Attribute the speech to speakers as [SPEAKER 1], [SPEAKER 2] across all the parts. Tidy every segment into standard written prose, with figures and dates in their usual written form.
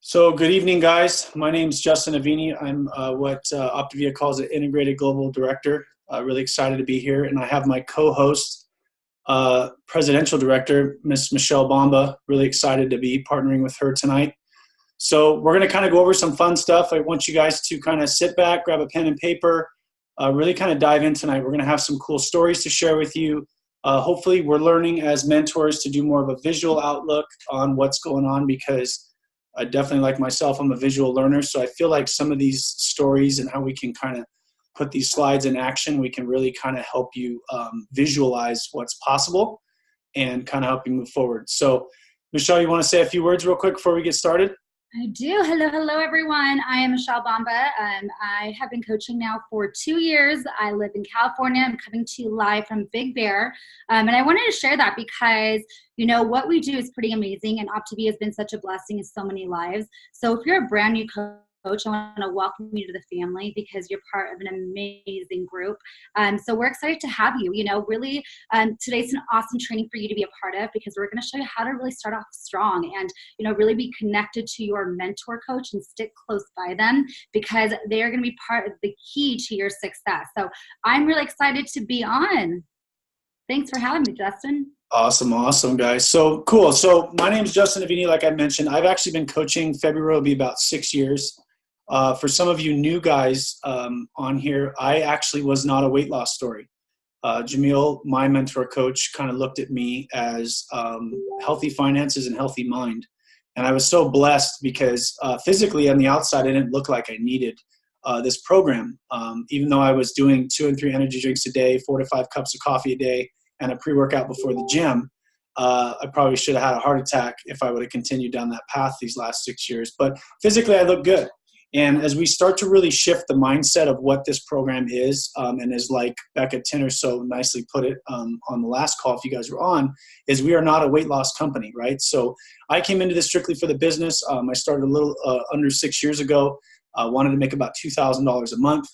[SPEAKER 1] So good evening, guys. My name is Justin Avini. I'm what Optavia calls an integrated global director. Really excited to be here. And I have my co-host, presidential director, Miss Michelle Bamba. Really excited to be partnering with her tonight. So we're going to kind of go over some fun stuff. I want you guys to kind of sit back, grab a pen and paper, really kind of dive in tonight. We're going to have some cool stories to share with you. Hopefully we're learning as mentors to do more of a visual outlook on what's going on, because I definitely, like myself, I'm a visual learner. So I feel like some of these stories and how we can kind of put these slides in action, we can really kind of help you visualize what's possible and kind of help you move forward. So Michelle, you want to say a few words real quick before we get started?
[SPEAKER 2] I do. Hello, everyone. I am Michelle Bamba. I have been coaching now for 2 years. I live in California. I'm coming to you live from Big Bear. And I wanted to share that because, you know, what we do is pretty amazing. And Optavia has been such a blessing in so many lives. So if you're a brand new coach, I want to welcome you to the family because you're part of an amazing group. So we're excited to have you. You know, really, today's an awesome training for you to be a part of because we're going to show you how to really start off strong and, you know, really be connected to your mentor coach and stick close by them because they're going to be part of the key to your success. So I'm really excited to be on. Thanks for having me, Justin.
[SPEAKER 1] Awesome, guys. So cool. So my name is Justin Avini. Like I mentioned, I've actually been coaching. February will be about 6 years. For some of you new guys on here, I actually was not a weight loss story. Jamil, my mentor coach, kind of looked at me as healthy finances and healthy mind. And I was so blessed because physically on the outside, I didn't look like I needed this program. Even though I was doing 2 and 3 energy drinks a day, 4 to 5 cups of coffee a day, and a pre-workout before the gym, I probably should have had a heart attack if I would have continued down that path these last 6 years. But physically, I look good. And as we start to really shift the mindset of what this program is, and as like Becca Tinner so nicely put it on the last call, if you guys were on, is we are not a weight loss company, right? So I came into this strictly for the business. I started a little under 6 years ago. Wanted to make about $2,000 a month.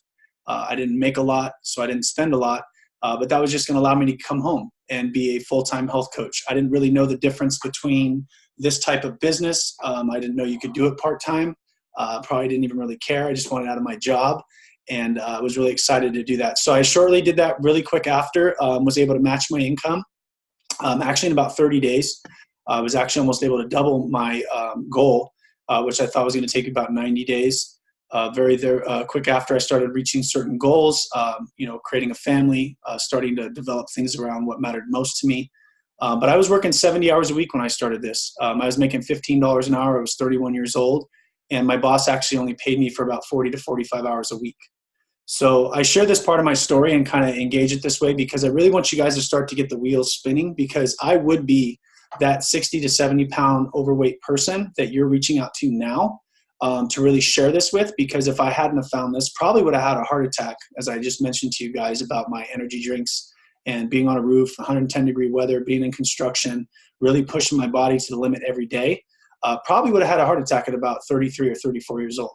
[SPEAKER 1] I didn't make a lot, so I didn't spend a lot, but that was just going to allow me to come home and be a full-time health coach. I didn't really know the difference between this type of business. I didn't know you could do it part-time. Probably didn't even really care. I just wanted out of my job and was really excited to do that. So I shortly did that really quick after, was able to match my income. Actually in about 30 days, I was actually almost able to double my goal, which I thought was going to take about 90 days. Very quick after I started reaching certain goals, you know, creating a family, starting to develop things around what mattered most to me. But I was working 70 hours a week when I started this. I was making $15 an hour. I was 31 years old. And my boss actually only paid me for about 40 to 45 hours a week. So I share this part of my story and kind of engage it this way because I really want you guys to start to get the wheels spinning, because I would be that 60 to 70 pound overweight person that you're reaching out to now to really share this with, because if I hadn't have found this, probably would have had a heart attack, as I just mentioned to you guys about my energy drinks and being on a roof, 110-degree weather, being in construction, really pushing my body to the limit every day. Probably would have had a heart attack at about 33 or 34 years old.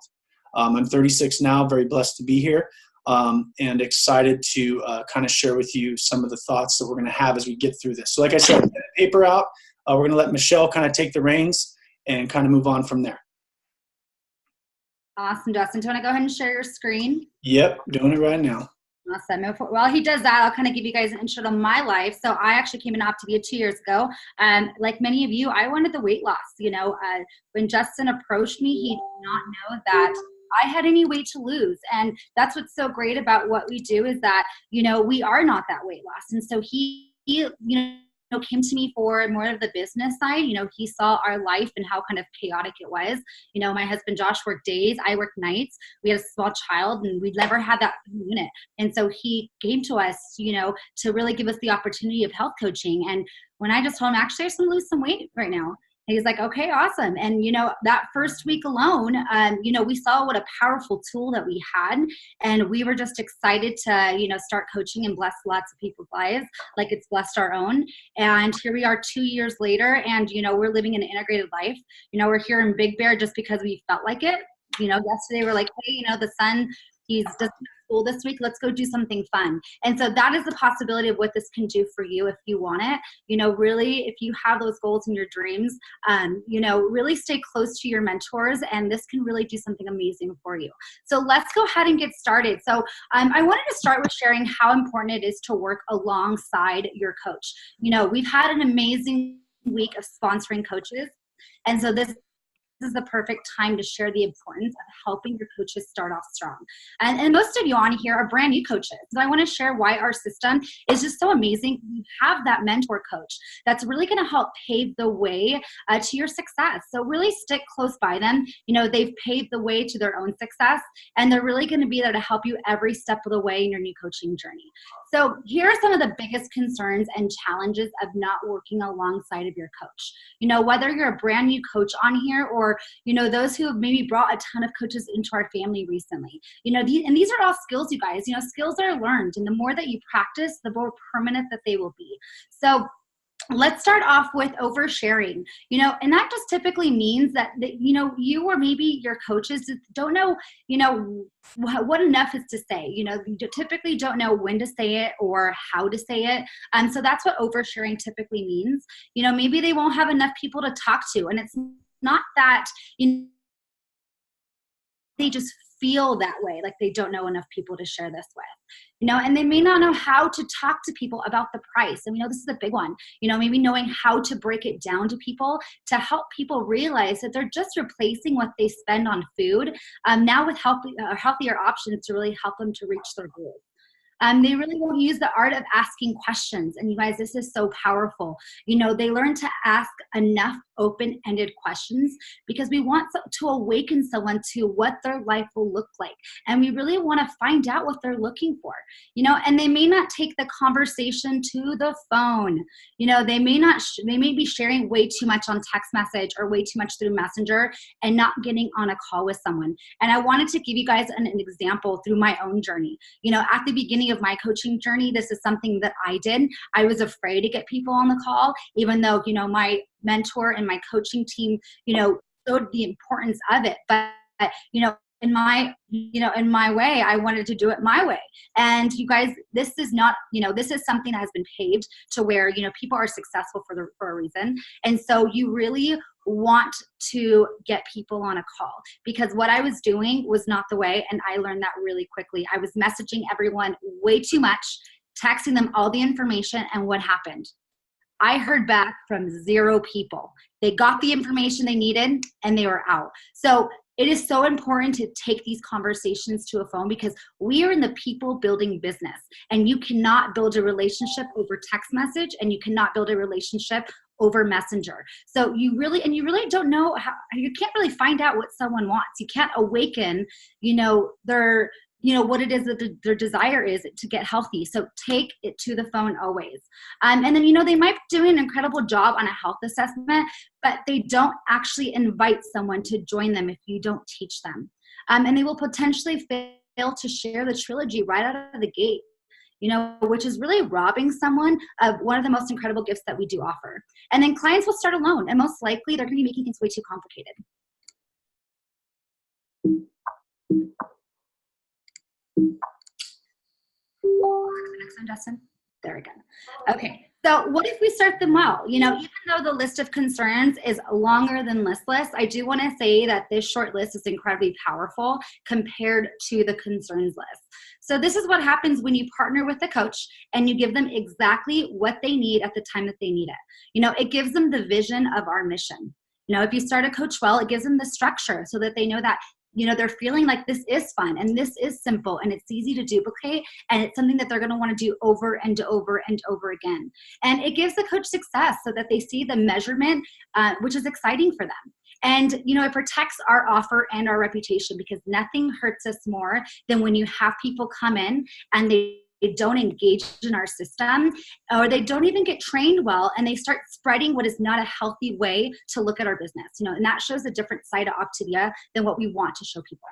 [SPEAKER 1] I'm 36 now, very blessed to be here, and excited to kind of share with you some of the thoughts that we're going to have as we get through this. So like I said, get a paper out. We're going to let Michelle kind of take the reins and kind of move on from there.
[SPEAKER 2] Awesome, Justin. Do you want to go ahead and share your screen?
[SPEAKER 1] Yep, doing it right now.
[SPEAKER 2] Awesome. While he does that, I'll kind of give you guys an intro to my life. So I actually came in Optavia 2 years ago. Like many of you, I wanted the weight loss. You know, when Justin approached me, he did not know that I had any weight to lose. And that's what's so great about what we do is that, you know, we are not that weight loss. And so he you know, came to me for more of the business side. You know, he saw our life and how kind of chaotic it was. You know, my husband Josh worked days, I worked nights. We had a small child and we'd never had that unit. And so he came to us, you know, to really give us the opportunity of health coaching. And when I just told him, actually, I just want to lose some weight right now. He's like, okay, awesome. And, you know, that first week alone, you know, we saw what a powerful tool that we had. And we were just excited to, you know, start coaching and bless lots of people's lives like it's blessed our own. And here we are 2 years later and, you know, we're living an integrated life. You know, we're here in Big Bear just because we felt like it. You know, yesterday we're like, hey, you know, the sun, he's just school this week. Let's go do something fun. And so that is the possibility of what this can do for you if you want it. Really, if you have those goals and your dreams, really stay close to your mentors, and this can really do something amazing for you. So let's go ahead and get started. So I wanted to start with sharing how important it is to work alongside your coach. We've had an amazing week of sponsoring coaches. And so this is the perfect time to share the importance of helping your coaches start off strong. And most of you on here are brand new coaches. So I want to share why our system is just so amazing. You have that mentor coach that's really going to help pave the way to your success. So really stick close by them. They've paved the way to their own success, and they're really going to be there to help you every step of the way in your new coaching journey. So here are some of the biggest concerns and challenges of not working alongside of your coach. Whether you're a brand new coach on here, or those who have maybe brought a ton of coaches into our family recently. These are all skills, you guys. Skills that are learned, and the more that you practice, the more permanent that they will be. So let's start off with oversharing, and that just typically means that you or maybe your coaches don't know, what enough is to say. You typically don't know when to say it or how to say it. So that's what oversharing typically means. Maybe they won't have enough people to talk to, and it's not that they just feel that way, like they don't know enough people to share this with, and they may not know how to talk to people about the price. And this is a big one, maybe knowing how to break it down to people to help people realize that they're just replacing what they spend on food now with healthier options to really help them to reach their goals. They really won't use the art of asking questions. And you guys, this is so powerful. They learn to ask enough open-ended questions because we want to awaken someone to what their life will look like. And we really want to find out what they're looking for, and they may not take the conversation to the phone. They may be sharing way too much on text message or way too much through Messenger and not getting on a call with someone. And I wanted to give you guys an example through my own journey. At the beginning of my coaching journey, this is something that I did. I was afraid to get people on the call, even though, my mentor and my coaching team, showed the importance of it. But, in my way, I wanted to do it my way. And you guys, this is not, this is something that has been paved to where, people are successful for a reason. And so you really want to get people on a call, because what I was doing was not the way. And I learned that really quickly. I was messaging everyone way too much, texting them all the information. And what happened? I heard back from 0 people. They got the information they needed and they were out. So it is so important to take these conversations to a phone, because we are in the people building business, and you cannot build a relationship over text message, and you cannot build a relationship over Messenger. So you really don't know how, you can't really find out what someone wants. You can't awaken, their what it is that their desire is to get healthy. So take it to the phone always. And then, they might be doing an incredible job on a health assessment, but they don't actually invite someone to join them if you don't teach them. And they will potentially fail to share the trilogy right out of the gate, which is really robbing someone of one of the most incredible gifts that we do offer. And then clients will start alone, and most likely they're going to be making things way too complicated. Next one, Justin. There we go. Okay. So what if we start them well? Even though the list of concerns is longer than listless, I do want to say that this short list is incredibly powerful compared to the concerns list. So this is what happens when you partner with a coach and you give them exactly what they need at the time that they need it. It gives them the vision of our mission. If you start a coach well, it gives them the structure so that they know that they're feeling like this is fun and this is simple and it's easy to duplicate, and it's something that they're going to want to do over and over and over again. And it gives the coach success so that they see the measurement, which is exciting for them. And, it protects our offer and our reputation, because nothing hurts us more than when you have people come in and they don't engage in our system, or they don't even get trained well, and they start spreading what is not a healthy way to look at our business, and that shows a different side of Optivia than what we want to show people.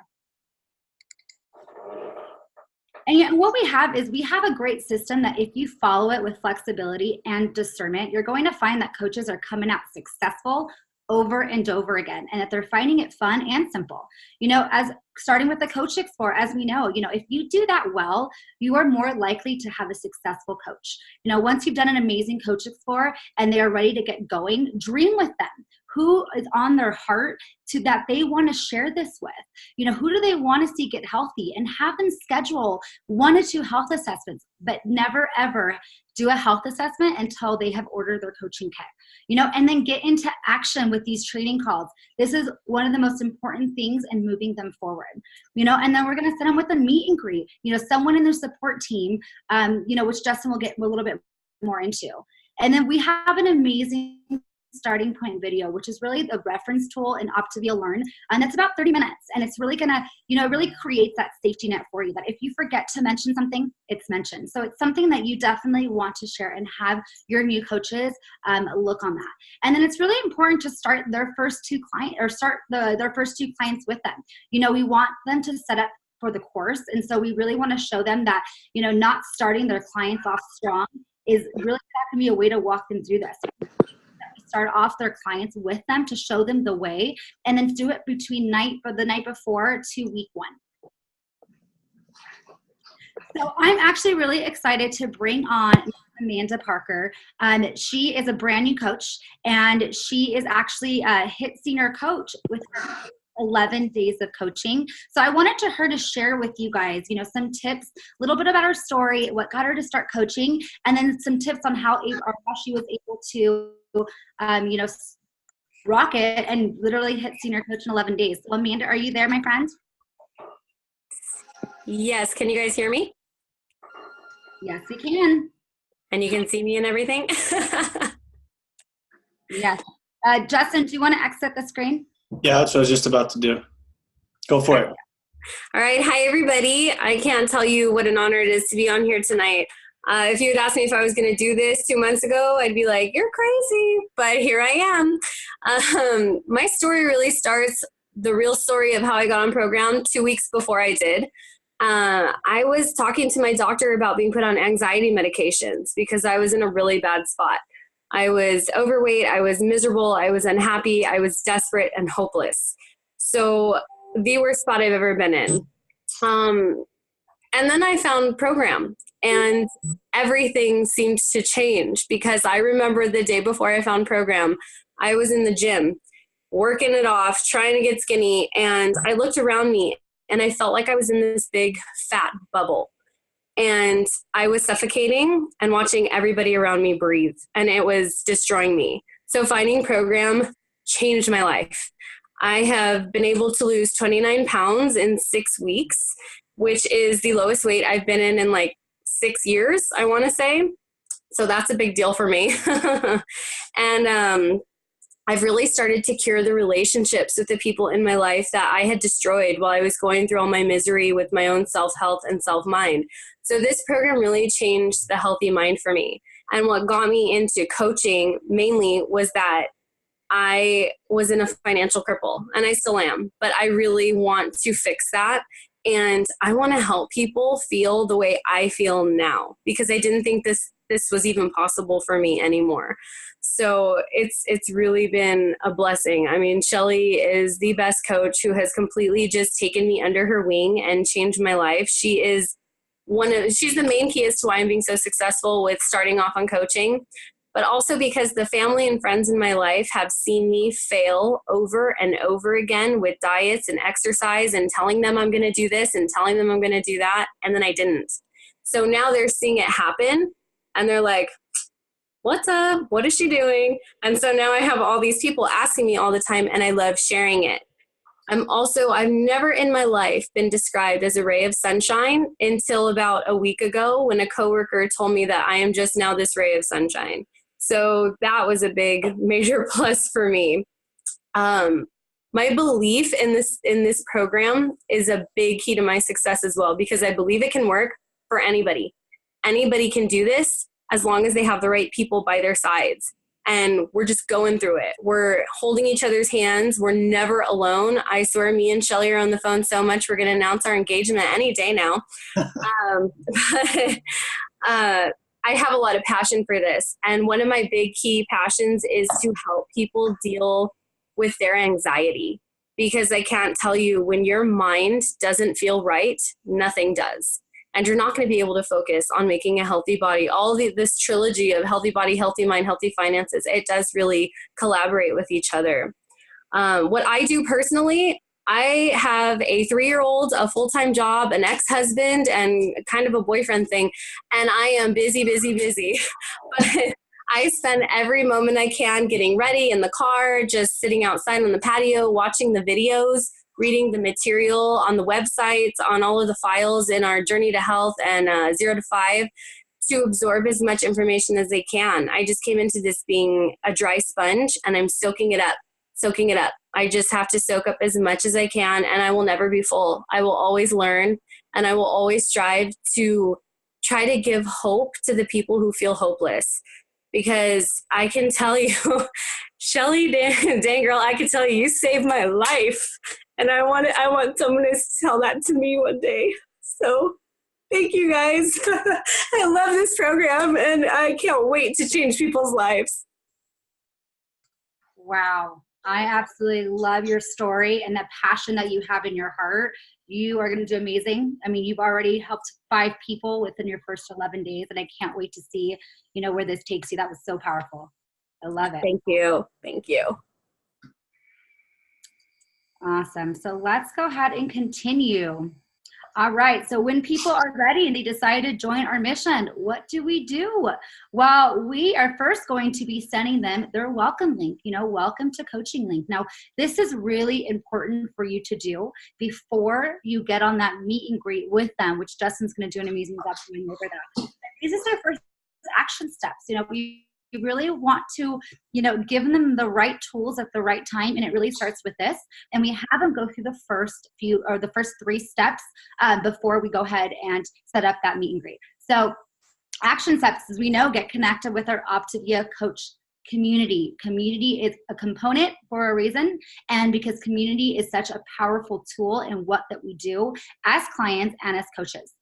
[SPEAKER 2] And yet what we have is we have a great system that if you follow it with flexibility and discernment, you're going to find that coaches are coming out successful over and over again, and that they're finding it fun and simple. As starting with the Coach Explore, as we know, if you do that well, you are more likely to have a successful coach. Once you've done an amazing Coach Explore and they are ready to get going, dream with them. Who is on their heart to that they want to share this with? Who do they want to see get healthy, and have them schedule 1 to 2 health assessments, but never ever do a health assessment until they have ordered their coaching kit, and then get into action with these training calls. This is one of the most important things in moving them forward, and then we're going to send them with a meet and greet, someone in their support team, which Justin will get a little bit more into. And then we have an amazing starting point video, which is really the reference tool in Optavia Learn, and it's about 30 minutes, and it's really gonna, it really creates that safety net for you, that if you forget to mention something, it's mentioned. So it's something that you definitely want to share and have your new coaches look on that. And then it's really important to start their first 2 clients, or start their first 2 clients with them. We want them to set up for the course, and so we really want to show them that, not starting their clients off strong is really not going to be a way to walk them through this. Start off their clients with them to show them the way, and then do it between the night before to week 1. So I'm actually really excited to bring on Amanda Parker. She is a brand new coach, and she is actually a HIT senior coach with her 11 days of coaching. So I wanted her to share with you guys, some tips, a little bit about her story, what got her to start coaching, and then some tips on how she was able to rock it and literally hit senior coach in 11 days. So Amanda, are you there, my friend?
[SPEAKER 3] Yes. Can you guys hear me?
[SPEAKER 2] Yes, we can.
[SPEAKER 3] And you can see me and everything?
[SPEAKER 2] Yes. Justin, do you want to exit the screen?
[SPEAKER 1] Yeah, that's what I was just about to do. Go for it.
[SPEAKER 3] All right. Hi, everybody. I can't tell you what an honor it is to be on here tonight. If you had asked me if I was going to do this 2 months ago, I'd be like, you're crazy. But here I am. My story really starts, the real story of how I got on program, 2 weeks before I did. I was talking to my doctor about being put on anxiety medications because I was in a really bad spot. I was overweight, I was miserable, I was unhappy, I was desperate and hopeless. So the worst spot I've ever been in. And then I found program, and everything seemed to change, because I remember the day before I found program, I was in the gym working it off, trying to get skinny, and I looked around me and I felt like I was in this big fat bubble. And I was suffocating and watching everybody around me breathe, and it was destroying me. So finding program changed my life. I have been able to lose 29 pounds in 6 weeks, which is the lowest weight I've been in like 6 years, I want to say. So that's a big deal for me. And I've really started to cure the relationships with the people in my life that I had destroyed while I was going through all my misery with my own self-health and self-mind. So this program really changed the healthy mind for me. And what got me into coaching mainly was that I was in a financial cripple, and I still am, but I really want to fix that. And I want to help people feel the way I feel now, because I didn't think this was even possible for me anymore. So it's really been a blessing. I mean, Shelly is the best coach who has completely just taken me under her wing and changed my life. She's the main key as to why I'm being so successful with starting off on coaching, but also because the family and friends in my life have seen me fail over and over again with diets and exercise, and telling them I'm going to do this and telling them I'm going to do that, and then I didn't. So now they're seeing it happen, and they're like, what's up? What is she doing? And so now I have all these people asking me all the time, and I love sharing it. I've never in my life been described as a ray of sunshine until about a week ago, when a coworker told me that I am just now this ray of sunshine. So that was a big, major plus for me. My belief in this program is a big key to my success as well, because I believe it can work for anybody. Anybody can do this as long as they have the right people by their sides. And we're just going through it. We're holding each other's hands. We're never alone. I swear, me and Shelly are on the phone so much, we're going to announce our engagement any day now. I have a lot of passion for this. And one of my big key passions is to help people deal with their anxiety. Because I can't tell you, when your mind doesn't feel right, nothing does. And you're not going to be able to focus on making a healthy body. This trilogy of healthy body, healthy mind, healthy finances, it does really collaborate with each other. What I do personally, I have a 3-year-old, a full-time job, an ex-husband, and kind of a boyfriend thing. And I am busy, busy, busy. But I spend every moment I can getting ready in the car, just sitting outside on the patio, watching the videos, reading the material on the websites, on all of the files in our Journey to Health and 0 to 5, to absorb as much information as I can. I just came into this being a dry sponge, and I'm soaking it up. I just have to soak up as much as I can, and I will never be full. I will always learn, and I will always strive to try to give hope to the people who feel hopeless. Because I can tell you, Shelly, dang girl, I can tell you saved my life. And I want someone to tell that to me one day. So thank you guys. I love this program, and I can't wait to change people's lives.
[SPEAKER 2] Wow. I absolutely love your story and the passion that you have in your heart. You are going to do amazing. I mean, you've already helped 5 people within your first 11 days, and I can't wait to see, where this takes you. That was so powerful. I love it.
[SPEAKER 3] Thank you.
[SPEAKER 2] Awesome. So let's go ahead and continue. All right. So when people are ready and they decide to join our mission, what do we do? Well, we are first going to be sending them their welcome link, welcome to coaching link. Now, this is really important for you to do before you get on that meet and greet with them, which Justin's going to do an amazing job going over that. These are their first action steps. We really want to, give them the right tools at the right time. And it really starts with this. And we have them go through the first 3 steps before we go ahead and set up that meet and greet. So action steps, as we know, get connected with our Optavia coach community. Community is a component for a reason. And because community is such a powerful tool in what that we do as clients and as coaches.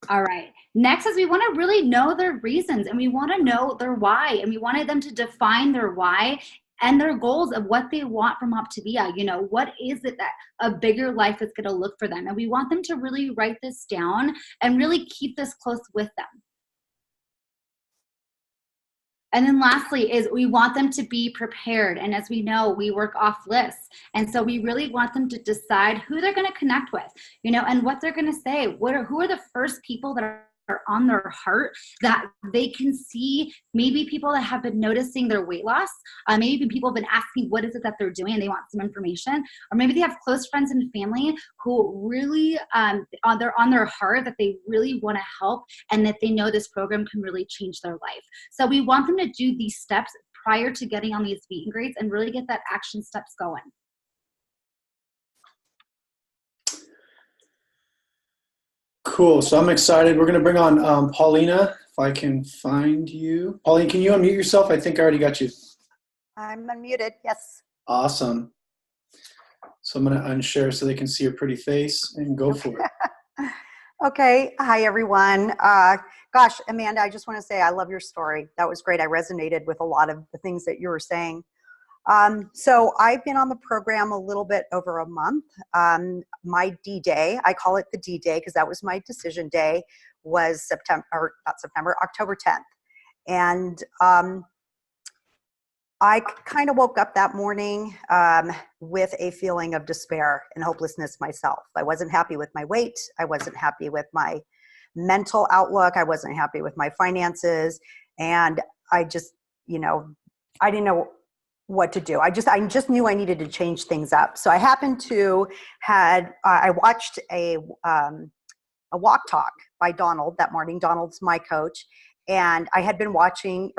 [SPEAKER 2] All right. Next is we want to really know their reasons, and we want to know their why, and we wanted them to define their why and their goals of what they want from Optavia. What is it that a bigger life is going to look for them? And we want them to really write this down and really keep this close with them. And then lastly is we want them to be prepared. And as we know, we work off lists. And so we really want them to decide who they're going to connect with, and what they're going to say. Who are the first people that are on their heart that they can see? Maybe people that have been noticing their weight loss. Maybe people have been asking what is it that they're doing and they want some information. Or maybe they have close friends and family who really they're on their heart that they really want to help, and that they know this program can really change their life. So we want them to do these steps prior to getting on these meet and greets and really get that action steps going.
[SPEAKER 1] Cool. So I'm excited. We're going to bring on Paulina, if I can find you. Pauline, can you unmute yourself? I think I already got you.
[SPEAKER 4] I'm unmuted. Yes.
[SPEAKER 1] Awesome. So I'm going to unshare so they can see your pretty face and go for it.
[SPEAKER 4] Okay. Hi, everyone. Gosh, Amanda, I just want to say I love your story. That was great. I resonated with a lot of the things that you were saying. So I've been on the program a little bit over a month. My D-Day, I call it the D-Day because that was my decision day, was October 10th. And I kind of woke up that morning with a feeling of despair and hopelessness myself. I wasn't happy with my weight. I wasn't happy with my mental outlook. I wasn't happy with my finances. And I just, I didn't know what to do. I just knew I needed to change things up. So I happened to I watched a walk talk by Donald that morning. Donald's my coach. And I had been watching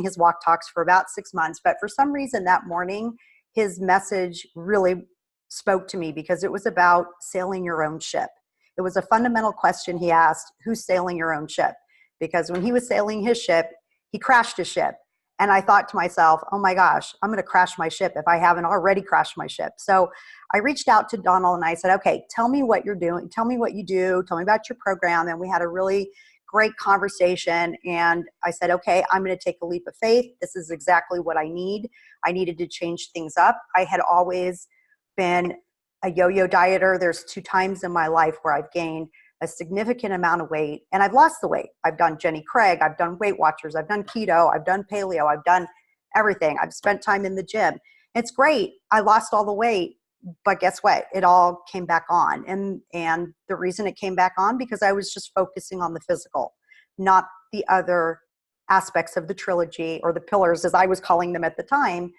[SPEAKER 4] his walk talks for about 6 months. But for some reason that morning, his message really spoke to me because it was about sailing your own ship. It was a fundamental question he asked, who's sailing your own ship? Because when he was sailing his ship, he crashed his ship. And I thought to myself, oh my gosh, I'm going to crash my ship if I haven't already crashed my ship. So I reached out to Donald and I said, okay, tell me what you're doing. Tell me what you do. Tell me about your program. And we had a really great conversation. And I said, okay, I'm going to take a leap of faith. This is exactly what I need. I needed to change things up. I had always been a yo-yo dieter. There's 2 times in my life where I've gained a significant amount of weight and I've lost the weight. I've done Jenny Craig. I've done Weight Watchers. I've done keto. I've done paleo. I've done everything. I've spent time in the gym. It's great. I lost all the weight, but guess what? It all came back on. And the reason it came back on, because I was just focusing on the physical, not the other aspects of the trilogy, or the pillars as I was calling them at the time,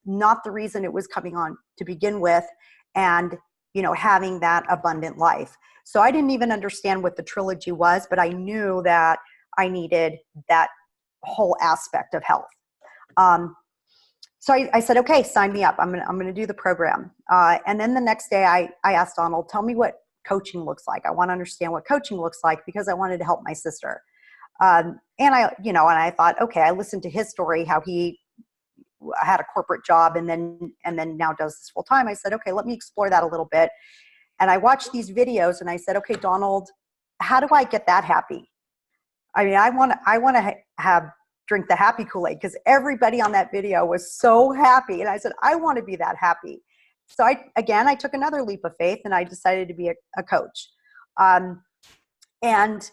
[SPEAKER 4] not the reason it was coming on to begin with. And, having that abundant life. So I didn't even understand what the trilogy was, but I knew that I needed that whole aspect of health. So I said, okay, sign me up. I'm going to do the program. And then the next day I asked Donald, tell me what coaching looks like. I want to understand what coaching looks like, because I wanted to help my sister. And I thought, okay, I listened to his story, how he had a corporate job and then now does this full time. I said, okay, let me explore that a little bit. And I watched these videos and I said, okay, Donald, how do I get that happy? I mean, I want to drink the happy Kool-Aid, because everybody on that video was so happy. And I said, I want to be that happy. So I took another leap of faith and I decided to be a coach. And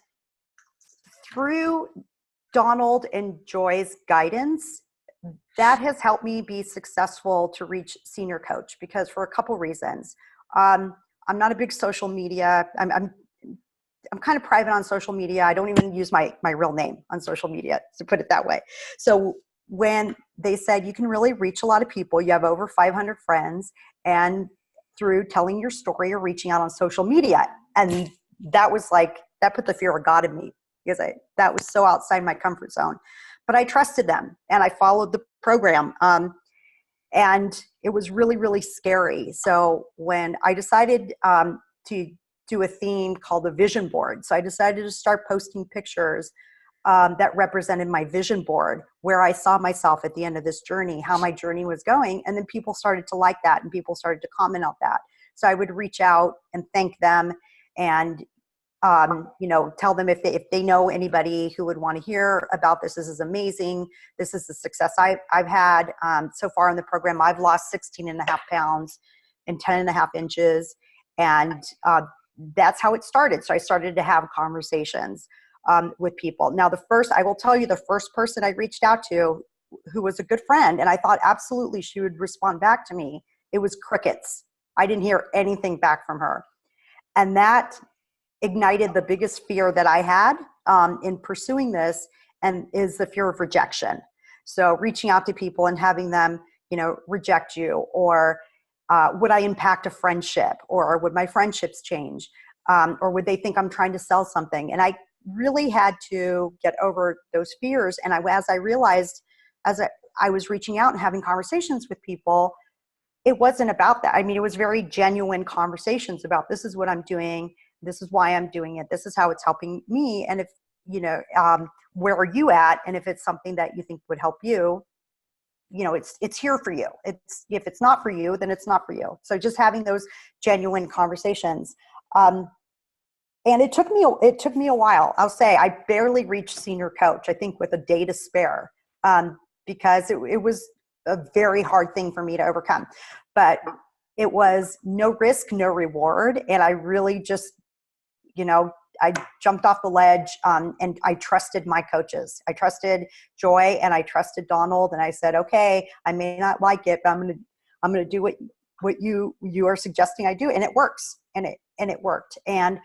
[SPEAKER 4] through Donald and Joy's guidance, that has helped me be successful to reach senior coach, because for a couple reasons. I'm not a big social media. I'm kind of private on social media. I don't even use my real name on social media, to put it that way. So when they said you can really reach a lot of people, you have over 500 friends, and through telling your story or reaching out on social media. And that was that put the fear of God in me, because that was so outside my comfort zone. But I trusted them and I followed the program. And it was really, really scary. So when I decided to do a theme called a vision board, so I decided to start posting pictures that represented my vision board, where I saw myself at the end of this journey, how my journey was going. And then people started to like that, and people started to comment on that. So I would reach out and thank them, and tell them if they know anybody who would want to hear about this. This is amazing. This is the success I've had so far in the program. I've lost 16.5 pounds and 10.5 inches. And that's how it started. So I started to have conversations with people. Now, I will tell you, the first person I reached out to, who was a good friend, and I thought absolutely she would respond back to me, it was crickets. I didn't hear anything back from her. And that ignited the biggest fear that I had in pursuing this, and is the fear of rejection. So reaching out to people and having them, reject you, or would I impact a friendship, or would my friendships change, or would they think I'm trying to sell something? And I really had to get over those fears. And as I realized, as I was reaching out and having conversations with people, it wasn't about that. I mean, it was very genuine conversations about, this is what I'm doing. This is why I'm doing it. This is how it's helping me. And if, where are you at? And if it's something that you think would help you, it's here for you. If it's not for you, then it's not for you. So just having those genuine conversations. And it took me a while. I'll say I barely reached senior coach, I think with a day to spare, because it was a very hard thing for me to overcome. But it was no risk, no reward. And I really just, I jumped off the ledge, and I trusted my coaches. I trusted Joy and I trusted Donald. And I said, okay, I may not like it, but I'm going to do what you are suggesting I do. And it works. And it worked. And,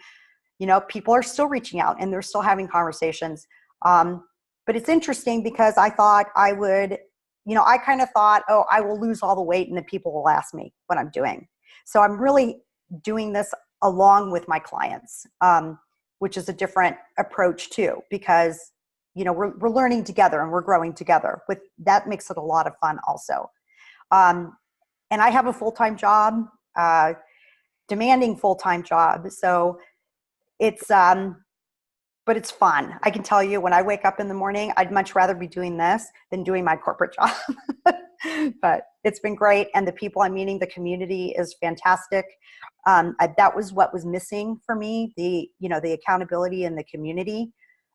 [SPEAKER 4] people are still reaching out and they're still having conversations. But it's interesting, because I thought I would, I kind of thought, oh, I will lose all the weight and then people will ask me what I'm doing. So I'm really doing this along with my clients, which is a different approach too, because, we're learning together and we're growing together. That makes it a lot of fun also. And I have a full-time job, demanding full-time job. So it's, but it's fun. I can tell you, when I wake up in the morning, I'd much rather be doing this than doing my corporate job. But it's been great. And the people I'm meeting, the community is fantastic. That was what was missing for me, the accountability in the community.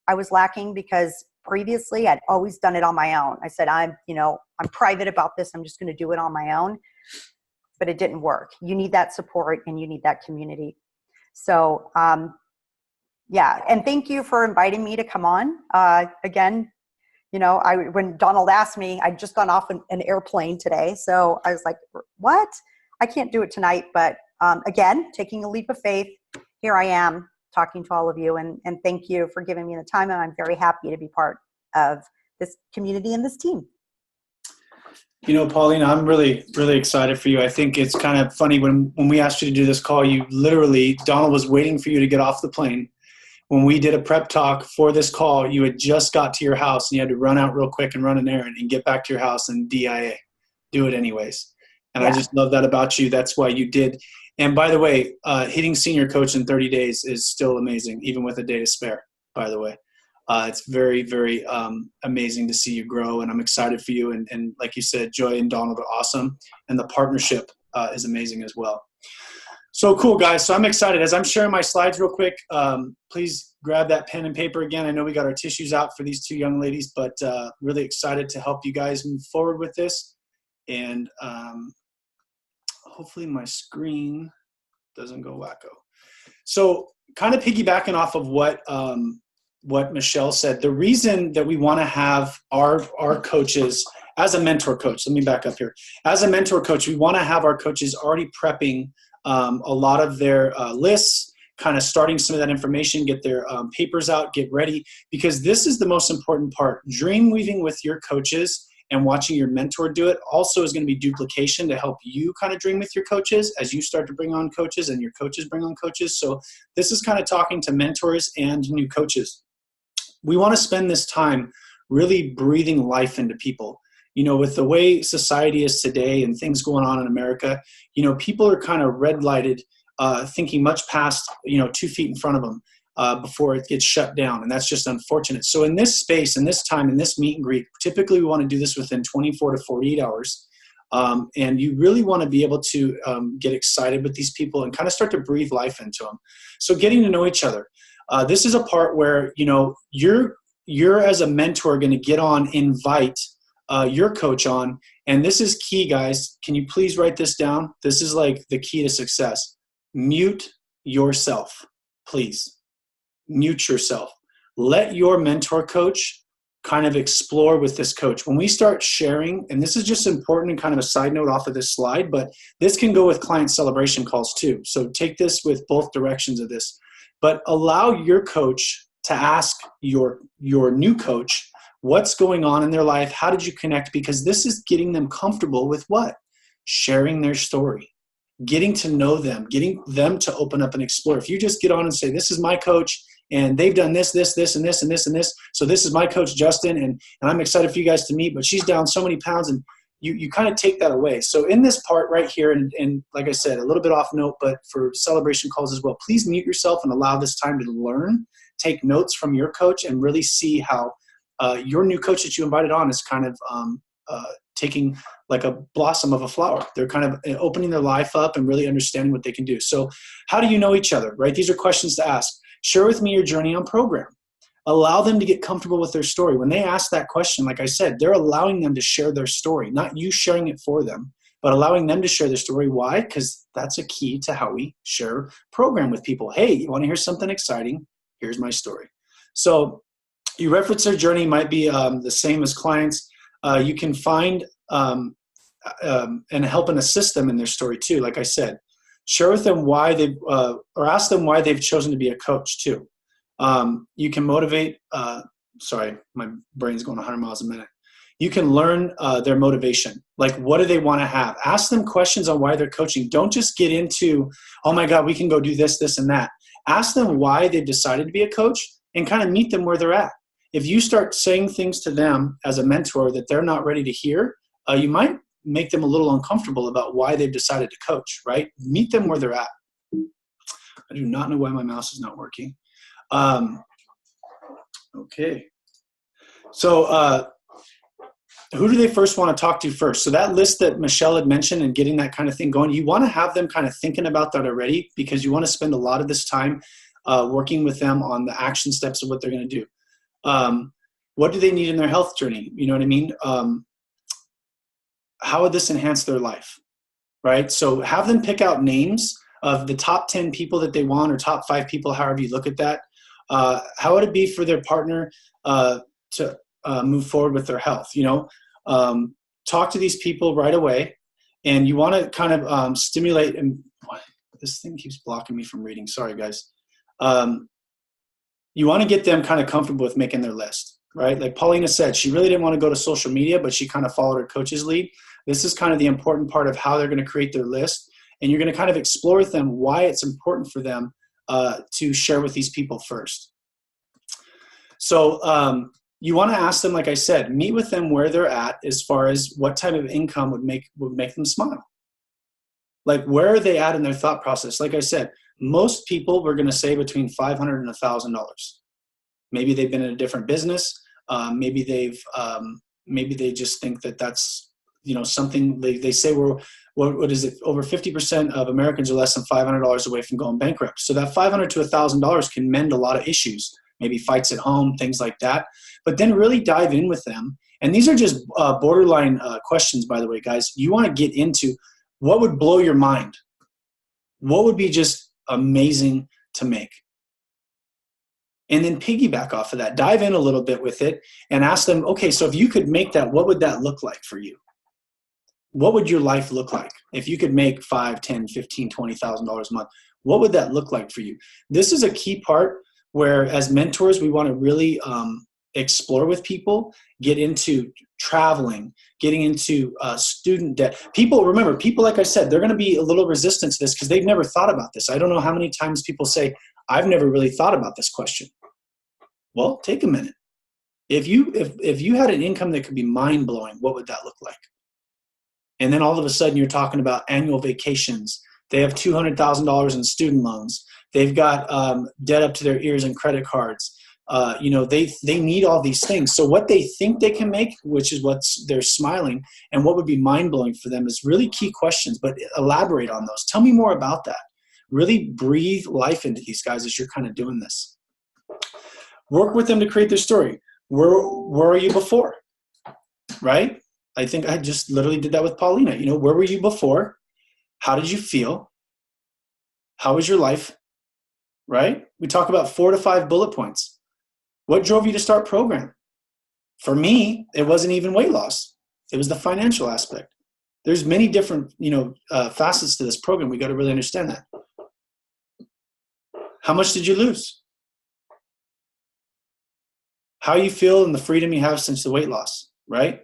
[SPEAKER 4] I was lacking because previously I'd always done it on my own. I said, I'm private about this. I'm just going to do it on my own. But it didn't work. You need that support and you need that community. So, yeah. And thank you for inviting me to come on. Again, when Donald asked me, I'd just gone off an airplane today. So I was like, what? I can't do it tonight. But again, taking a leap of faith, here I am talking to all of you. And thank you for giving me the time. And I'm very happy to be part of this community and this team.
[SPEAKER 1] Paulina, I'm really, really excited for you. I think it's kind of funny when we asked you to do this call, Donald was waiting for you to get off the plane. When we did a prep talk for this call, you had just got to your house and you had to run out real quick and run an errand and get back to your house and DIA. Do it anyways. And yeah. I just love that about you. That's why you did. And by the way, hitting senior coach in 30 days is still amazing, even with a day to spare, by the way. It's very, very amazing to see you grow, and I'm excited for you. And like you said, Joy and Donald are awesome, and the partnership is amazing as well. So cool, guys. So I'm excited. As I'm sharing my slides real quick, please grab that pen and paper again. I know we got our tissues out for these two young ladies, but really excited to help you guys move forward with this. And hopefully my screen doesn't go wacko. So kind of piggybacking off of what Michelle said, the reason that we want to have our coaches as a mentor coach, let me back up here. As a mentor coach, we want to have our coaches already prepping a lot of their lists, kind of starting some of that information, get their papers out, get ready, because this is the most important part. Dream weaving with your coaches and watching your mentor do it also is going to be duplication to help you kind of dream with your coaches as you start to bring on coaches and your coaches bring on coaches. So this is kind of talking to mentors and new coaches. We want to spend this time really breathing life into people. With the way society is today and things going on in America, people are kind of red lighted, thinking much past, 2 feet in front of them before it gets shut down. And that's just unfortunate. So in this space, in this time, in this meet and greet, typically we want to do this within 24 to 48 hours. And you really want to be able to get excited with these people and kind of start to breathe life into them. So getting to know each other. This is a part where, you're as a mentor going to get on, invite your coach on. And this is key, guys. Can you please write this down? This is like the key to success. Mute yourself, please. Mute yourself. Let your mentor coach kind of explore with this coach. When we start sharing, and this is just important and kind of a side note off of this slide, but this can go with client celebration calls too. So take this with both directions of this. But allow your coach to ask your new coach what's going on in their life. How did you connect? Because this is getting them comfortable with what? Sharing their story, getting to know them, getting them to open up and explore. If you just get on and say, this is my coach and they've done this, this, this, and this, and this, and this. So this is my coach, Justin, and I'm excited for you guys to meet, but she's down so many pounds, and you kind of take that away. So in this part right here, and like I said, a little bit off note, but for celebration calls as well, please mute yourself and allow this time to learn, take notes from your coach, and really see how your new coach that you invited on is kind of taking like a blossom of a flower. They're kind of opening their life up and really understanding what they can do. So how do you know each other, right? These are questions to ask. Share with me your journey on program. Allow them to get comfortable with their story. When they ask that question, like I said, they're allowing them to share their story, not you sharing it for them, but allowing them to share their story. Why? Because that's a key to how we share program with people. Hey, you want to hear something exciting? Here's my story. So you reference their journey might be the same as clients. You can find and help and assist them in their story too. Like I said, share with them why they've, or ask them why they've chosen to be a coach too. You can motivate, sorry, my brain's going 100 miles a minute. You can learn their motivation. Like, what do they want to have? Ask them questions on why they're coaching. Don't just get into, oh my God, we can go do this, this, and that. Ask them why they've decided to be a coach and kind of meet them where they're at. If you start saying things to them as a mentor that they're not ready to hear, you might make them a little uncomfortable about why they've decided to coach, right? Meet them where they're at. I do not know why my mouse is not working. Okay. So who do they first want to talk to first? So that list that Michelle had mentioned and getting that kind of thing going, you want to have them kind of thinking about that already, because you want to spend a lot of this time working with them on the action steps of what they're going to do. What do they need in their health journey? You know what I mean? How would this enhance their life, right? So have them pick out names of the top 10 people that they want, or top 5 people, however you look at that. How would it be for their partner to move forward with their health? Talk to these people right away, and you want to kind of stimulate. And this thing keeps blocking me from reading. Sorry, guys. You want to get them kind of comfortable with making their list, right? Like Paulina said, she really didn't want to go to social media, but she kind of followed her coach's lead. This is kind of the important part of how they're going to create their list. And you're going to kind of explore with them why it's important for them to share with these people first. So you want to ask them, like I said, meet with them where they're at as far as what type of income would make them smile. Like, where are they at in their thought process? Like I said, most people were going to say between $500 and $1,000. Maybe they've been in a different business. Maybe they just think that that's, something they say what is it? Over 50% of Americans are less than $500 away from going bankrupt. So that $500 to $1,000 can mend a lot of issues, maybe fights at home, things like that. But then really dive in with them. And these are just borderline questions, by the way, guys. You want to get into what would blow your mind. What would be just amazing to make? And then piggyback off of that, dive in a little bit with it and ask them, okay, so if you could make that, what would that look like for you? What would your life look like if you could make $5, $10, $15, $20,000 a month? What would that look like for you? This is a key part where, as mentors, we want to really explore with people, get into traveling, getting into student debt. People, like I said, they're going to be a little resistant to this because they've never thought about this. I don't know how many times people say, I've never really thought about this question. Well, take a minute. If you had an income that could be mind-blowing, what would that look like? And then all of a sudden you're talking about annual vacations. They have $200,000 in student loans. They've got debt up to their ears in credit cards. They need all these things. So what they think they can make, which is what they're smiling, and what would be mind-blowing for them is really key questions, but elaborate on those. Tell me more about that. Really breathe life into these guys as you're kind of doing this. Work with them to create their story. Where are you before? Right? I think I just literally did that with Paulina. Where were you before? How did you feel? How was your life? Right? We talk about 4 to 5 bullet points. What drove you to start program? For me, it wasn't even weight loss. It was the financial aspect. There's many different, facets to this program. We got to really understand that. How much did you lose? How you feel and the freedom you have since the weight loss, right?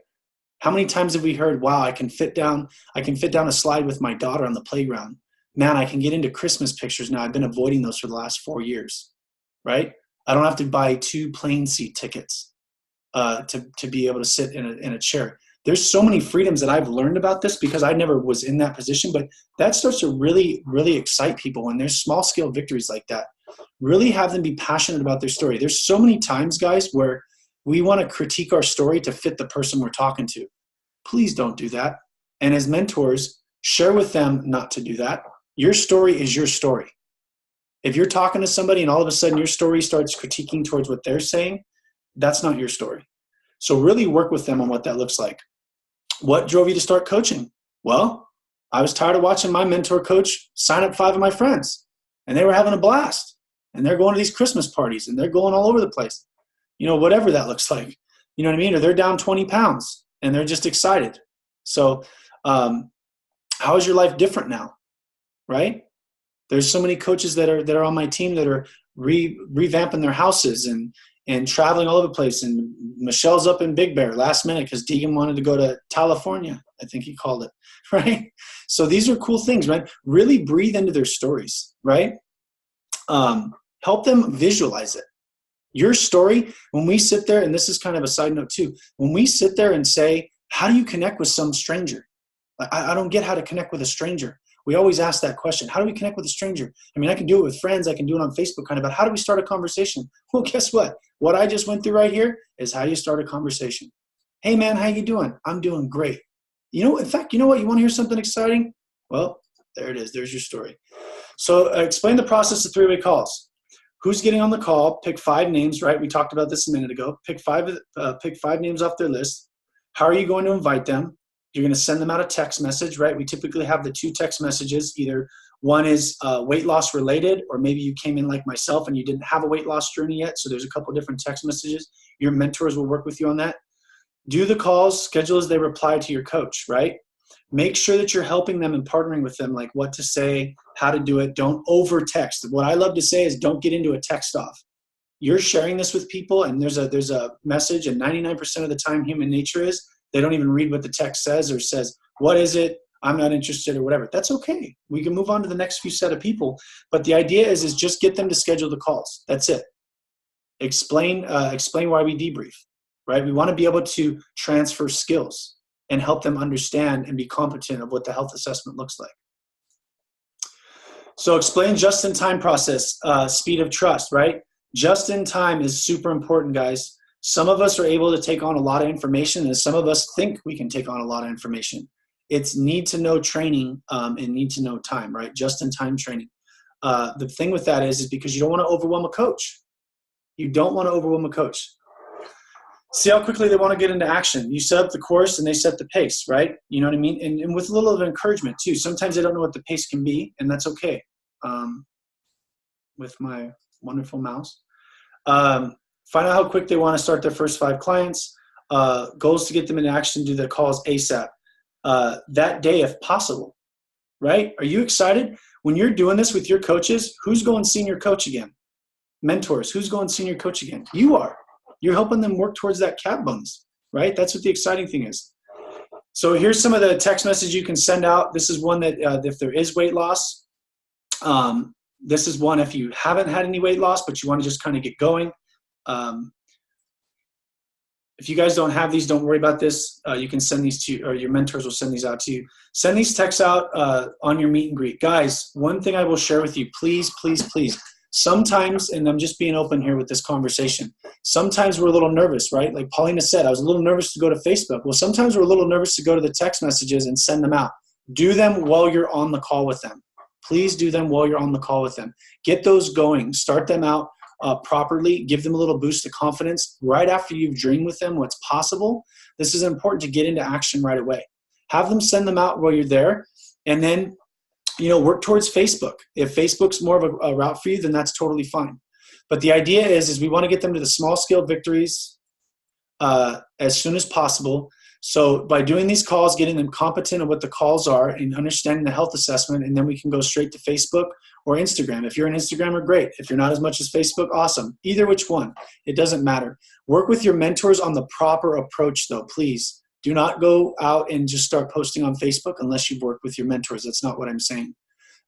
[SPEAKER 1] How many times have we heard, wow, I can fit down a slide with my daughter on the playground. Man, I can get into Christmas pictures now. I've been avoiding those for the last 4 years, right? I don't have to buy 2 plane seat tickets to be able to sit in a chair. There's so many freedoms that I've learned about this because I never was in that position, but that starts to really, really excite people when there's small scale victories like that. Really have them be passionate about their story. There's so many times, guys, where we want to critique our story to fit the person we're talking to. Please don't do that. And as mentors, share with them not to do that. Your story is your story. If you're talking to somebody and all of a sudden your story starts critiquing towards what they're saying, that's not your story. So really work with them on what that looks like. What drove you to start coaching? Well, I was tired of watching my mentor coach sign up 5 of my friends, and they were having a blast, and they're going to these Christmas parties, and they're going all over the place. Whatever that looks like. You know what I mean? Or they're down 20 pounds, and they're just excited. So how is your life different now, right? There's so many coaches that are on my team that are revamping their houses and traveling all over the place. And Michelle's up in Big Bear last minute because Deegan wanted to go to California, I think he called it, right? So these are cool things, right? Really breathe into their stories, right? Help them visualize it. Your story, when we sit there, and this is kind of a side note too, when we sit there and say, how do you connect with some stranger? I don't get how to connect with a stranger. We always ask that question. How do we connect with a stranger? I mean, I can do it with friends. I can do it on Facebook kind of, but how do we start a conversation? Well, guess what? What I just went through right here is how you start a conversation. Hey man, how you doing? I'm doing great. In fact, you know what? You want to hear something exciting? Well, there it is. There's your story. So explain the process of 3-way calls. who's getting on the call, pick 5 names, right? We talked about this a minute ago. Pick five names off their list. How are you going to invite them? You're going to send them out a text message, right? We typically have the 2 text messages. Either one is weight loss related, or maybe you came in like myself and you didn't have a weight loss journey yet. So there's a couple different text messages. Your mentors will work with you on that. Do the calls, schedule as they reply to your coach, right? Make sure that you're helping them and partnering with them, like what to say, how to do it. Don't over text. What I love to say is don't get into a text off. You're sharing this with people and there's a message, and 99% of the time human nature is they don't even read what the text says or says, what is it? I'm not interested or whatever. That's okay. We can move on to the next few set of people. But the idea is just get them to schedule the calls. That's it. Explain why we debrief, right? We want to be able to transfer skills and help them understand and be competent of what the health assessment looks like. So explain just-in-time process, speed of trust, right? Just-in-time is super important, guys. Some of us are able to take on a lot of information, and some of us think we can take on a lot of information. It's need-to-know training and need-to-know time, right? Just-in-time training. The thing with that is because you don't want to overwhelm a coach. You don't want to overwhelm a coach. See how quickly they want to get into action. You set up the course and they set the pace, right? You know what I mean? And with a little of encouragement too. Sometimes they don't know what the pace can be, and that's okay. With my wonderful mouse. Find out how quick they want to start their first 5 clients. Goals to get them into action, do the calls ASAP. That day if possible, right? Are you excited? When you're doing this with your coaches, who's going senior coach again? Mentors, who's going senior coach again? You are. You're helping them work towards that cap bonus, right? That's what the exciting thing is. So here's some of the text messages you can send out. This is one that if there is weight loss. This is one if you haven't had any weight loss, but you want to just kind of get going. If you guys don't have these, don't worry about this. You can send these to you, or your mentors will send these out to you. Send these texts out on your meet and greet. Guys, one thing I will share with you, please, please, please. Sometimes, and I'm just being open here with this conversation, sometimes we're a little nervous, right? Like Paulina said, I was a little nervous to go to Facebook. Well, sometimes we're a little nervous to go to the text messages and send them out. Do them while you're on the call with them. Please do them while you're on the call with them. Get those going. Start them out properly. Give them a little boost of confidence right after you've dreamed with them what's possible. This is important to get into action right away. Have them send them out while you're there, and then work towards Facebook. If Facebook's more of a route for you, then that's totally fine. But the idea is we want to get them to the small scale victories as soon as possible. So by doing these calls, getting them competent of what the calls are and understanding the health assessment, and then we can go straight to Facebook or Instagram. If you're an Instagrammer, great. If you're not as much as Facebook, awesome. Either which one, it doesn't matter. Work with your mentors on the proper approach though, please. Do not go out and just start posting on Facebook unless you've worked with your mentors. That's not what I'm saying.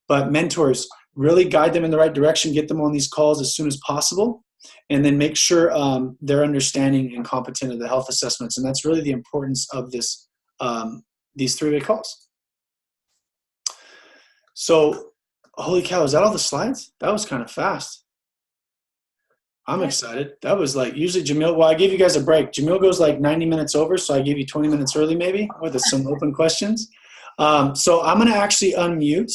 [SPEAKER 1] But mentors, really guide them in the right direction, get them on these calls as soon as possible, and then make sure they're understanding and competent of the health assessments. And that's really the importance of this these 3-way calls. So, holy cow, is that all the slides? That was kind of fast. I'm excited. That was like, usually Jamil, well, I gave you guys a break. Jamil goes like 90 minutes over, so I gave you 20 minutes early maybe with some open questions. So I'm going to actually unmute.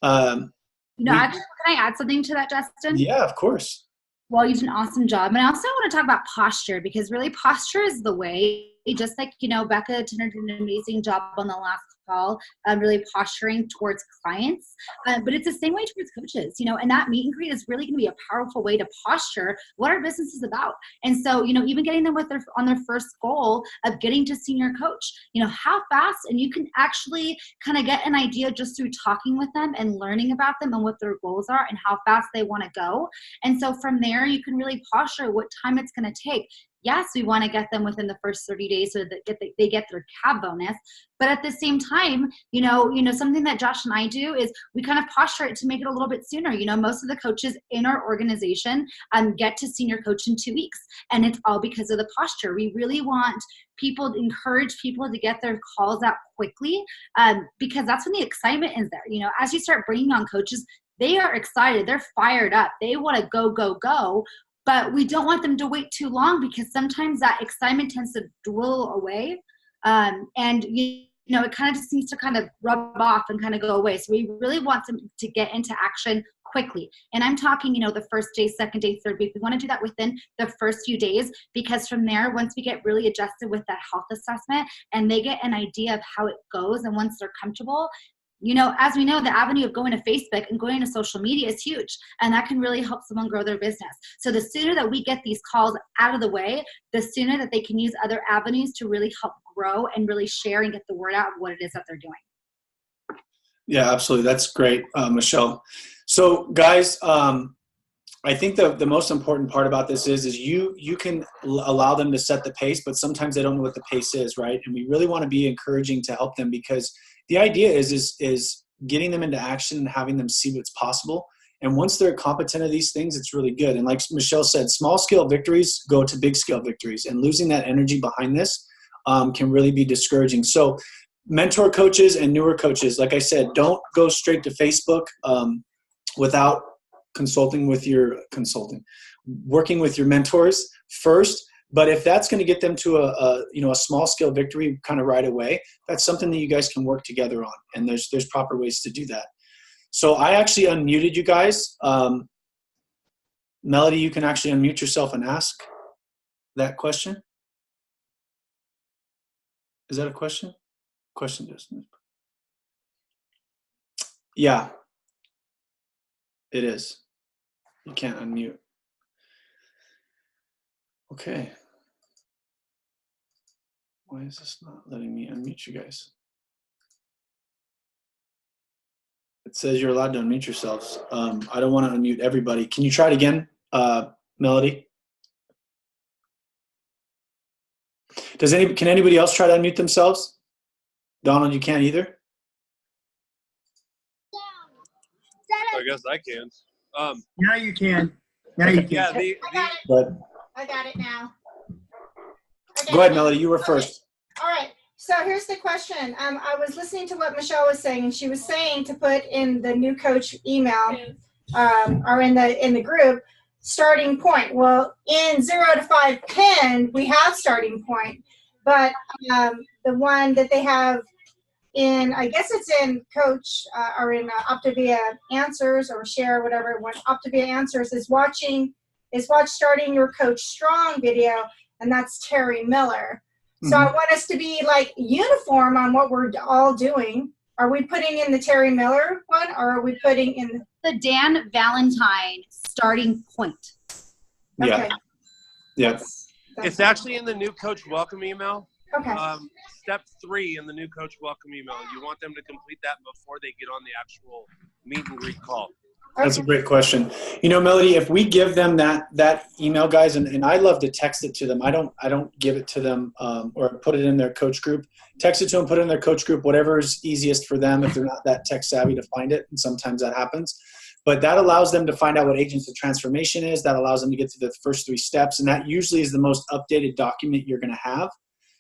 [SPEAKER 2] Actually, can I add something to that, Justin?
[SPEAKER 1] Yeah, of course.
[SPEAKER 2] Well, you did an awesome job. And I also want to talk about posture, because really posture is the way. Just like, Becca did an amazing job on the last call, really posturing towards clients. But it's the same way towards coaches, and that meet and greet is really going to be a powerful way to posture what our business is about. And so, even getting them on their first goal of getting to senior coach, how fast, and you can actually kind of get an idea just through talking with them and learning about them and what their goals are and how fast they want to go. And so from there, you can really posture what time it's going to take. Yes, we want to get them within the first 30 days so that they get their CAB bonus. But at the same time, something that Josh and I do is we kind of posture it to make it a little bit sooner. Most of the coaches in our organization get to senior coach in 2 weeks. And it's all because of the posture. We really want encourage people to get their calls out quickly because that's when the excitement is there. As you start bringing on coaches, they are excited. They're fired up. They want to go, go, go. But we don't want them to wait too long because sometimes that excitement tends to dwindle away. And it kind of just seems to kind of rub off and kind of go away. So we really want them to get into action quickly. And I'm talking, the first day, second day, third week. We want to do that within the first few days, because from there, once we get really adjusted with that health assessment and they get an idea of how it goes, and once they're comfortable, as we know, the avenue of going to Facebook and going to social media is huge, and that can really help someone grow their business. So the sooner that we get these calls out of the way, the sooner that they can use other avenues to really help grow and really share and get the word out of what it is that they're doing.
[SPEAKER 1] Yeah, absolutely. That's great, Michelle. So guys, I think the most important part about this is you can allow them to set the pace, but sometimes they don't know what the pace is, right? And we really want to be encouraging to help them, because the idea is getting them into action and having them see what's possible. And once they're competent at these things, it's really good. And like Michelle said, small scale victories go to big scale victories, and losing that energy behind this can really be discouraging. So mentor coaches and newer coaches, like I said, don't go straight to Facebook without working with your mentors first. But if that's going to get them to a small scale victory kind of right away, that's something that you guys can work together on. And there's proper ways to do that. So I actually unmuted you guys. Melody, you can actually unmute yourself and ask that question. Is that a question? Question, Justin. Yeah, it is. You can't unmute. Okay. Why is this not letting me unmute you guys? It says you're allowed to unmute yourselves. I don't want to unmute everybody. Can you try it again, Melody? Can anybody else try to unmute themselves? Donald, you can't either?
[SPEAKER 5] I guess I can.
[SPEAKER 6] Now you can. Now you can.
[SPEAKER 5] Yeah,
[SPEAKER 7] I got it now. Okay.
[SPEAKER 1] Go ahead, Melody. You were first.
[SPEAKER 7] All right. So here's the question. I was listening to what Michelle was saying. She was saying to put in the new coach email or in the group starting point. Well, in 0 to 5 pen, we have starting point, but the one that they have in, I guess it's in Coach or in Optavia Answers or Share, whatever one. Optavia Answers is watch Starting Your Coach Strong video, and that's Terry Miller. Mm-hmm. So I want us to be like uniform on what we're all doing. Are we putting in the Terry Miller one, or are we putting in
[SPEAKER 2] the Dan Valentine starting point?
[SPEAKER 7] Okay.
[SPEAKER 1] Yeah.
[SPEAKER 5] It's actually in the new coach welcome email.
[SPEAKER 7] Okay.
[SPEAKER 5] Step 3 in the new coach welcome email. You want them to complete that before they get on the actual meet and greet call.
[SPEAKER 1] That's a great question. Melody, if we give them that email, guys, and I love to text it to them. I don't give it to them or put it in their coach group. Text it to them, put it in their coach group, whatever is easiest for them if they're not that tech savvy to find it, and sometimes that happens. But that allows them to find out what Agents of Transformation is. That allows them to get to the first 3 steps, and that usually is the most updated document you're going to have.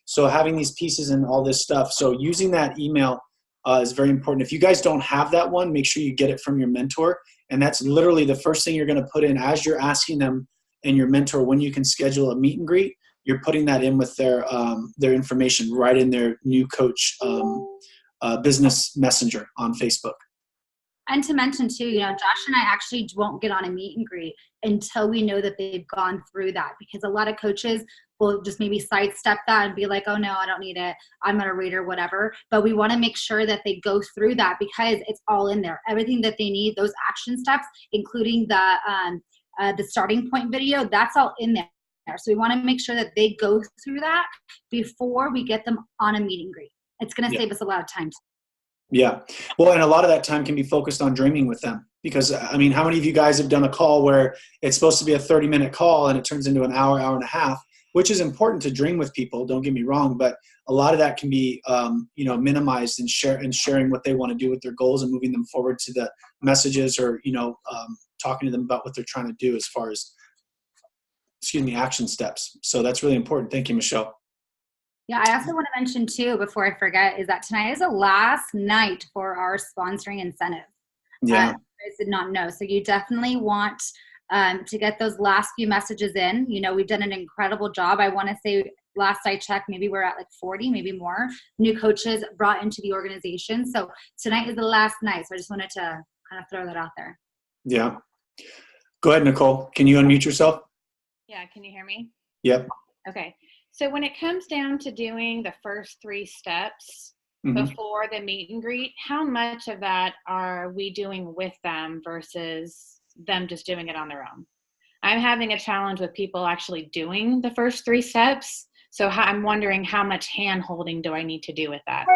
[SPEAKER 1] So having these pieces and all this stuff. So using that email is very important. If you guys don't have that one, make sure you get it from your mentor. And that's literally the first thing you're going to put in as you're asking them and your mentor when you can schedule a meet and greet. You're putting that in with their information right in their new coach business messenger on Facebook.
[SPEAKER 2] And to mention too, Josh and I actually won't get on a meet and greet until we know that they've gone through that, because a lot of coaches will just maybe sidestep that and be like, oh no, I don't need it, I'm going to read or whatever. But we want to make sure that they go through that, because it's all in there. Everything that they need, those action steps, including the starting point video, that's all in there. So we want to make sure that they go through that before we get them on a meet and greet. It's going to save us a lot of time.
[SPEAKER 1] Yeah. Well, and a lot of that time can be focused on dreaming with them, because how many of you guys have done a call where it's supposed to be a 30-minute call and it turns into an hour and a half, which is important to dream with people. Don't get me wrong, but a lot of that can be, minimized and sharing what they want to do with their goals and moving them forward to the messages or, talking to them about what they're trying to do as far as, action steps. So that's really important. Thank you, Michelle.
[SPEAKER 2] Yeah, I also want to mention too, before I forget, is that tonight is the last night for our sponsoring incentive.
[SPEAKER 1] Yeah.
[SPEAKER 2] You guys did not know. So you definitely want to get those last few messages in. We've done an incredible job. I want to say last I checked, maybe we're at like 40, maybe more new coaches brought into the organization. So tonight is the last night. So I just wanted to kind of throw that out there.
[SPEAKER 1] Yeah. Go ahead, Nicole. Can you unmute yourself?
[SPEAKER 8] Yeah, can you hear me?
[SPEAKER 1] Yep.
[SPEAKER 8] Okay. So when it comes down to doing the first 3 steps
[SPEAKER 1] Mhm.
[SPEAKER 8] before the meet and greet, how much of that are we doing with them versus them just doing it on their own? I'm having a challenge with people actually doing the first 3 steps. So I'm wondering how much hand holding do I need to do with that?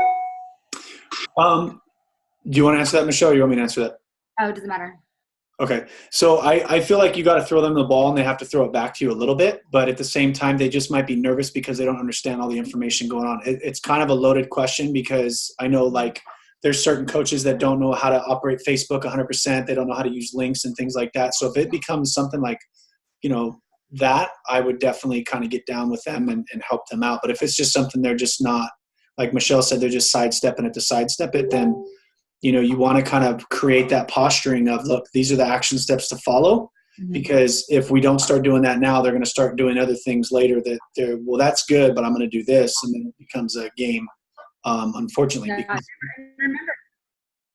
[SPEAKER 1] Do you want to answer that, Michelle, or you want me to answer that?
[SPEAKER 2] Oh, it doesn't matter.
[SPEAKER 1] Okay. So I feel like you got to throw them the ball and they have to throw it back to you a little bit, but at the same time, they just might be nervous because they don't understand all the information going on. It's kind of a loaded question because I know like there's certain coaches that don't know how to operate Facebook 100%. They don't know how to use links and things like that. So if it becomes something like, that, I would definitely kind of get down with them and help them out. But if it's just something they're just not, like Michelle said, they're just sidestepping it to sidestep it, then you want to kind of create that posturing of, look, these are the action steps to follow. Mm-hmm. Because if we don't start doing that now, they're going to start doing other things later that they're, well, that's good, but I'm going to do this. And then it becomes a game, unfortunately.
[SPEAKER 2] Yeah.
[SPEAKER 1] Because
[SPEAKER 2] Remember,